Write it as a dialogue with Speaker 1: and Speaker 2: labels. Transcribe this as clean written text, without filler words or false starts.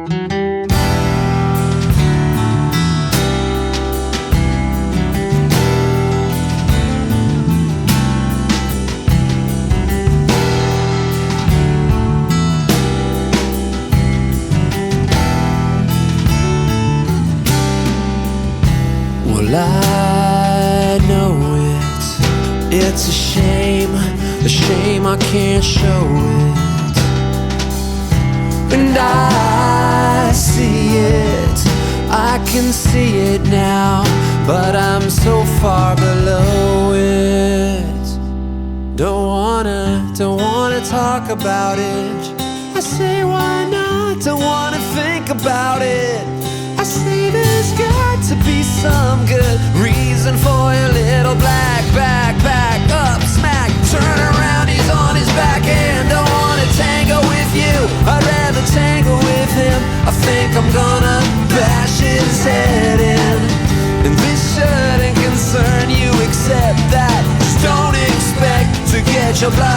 Speaker 1: Well, I know it's a shame I can't show it. And I see it, I can see it now, but I'm so far below it. Don't wanna talk about it. I say why not, don't wanna think about it. I say there's got to be some good reason for your little black back up smack. Turn around, he's on his back and don't wanna tango with you. I'd rather tango with him. I think I'm gonna bash his head in. And this shouldn't concern you except that just don't expect to get your blood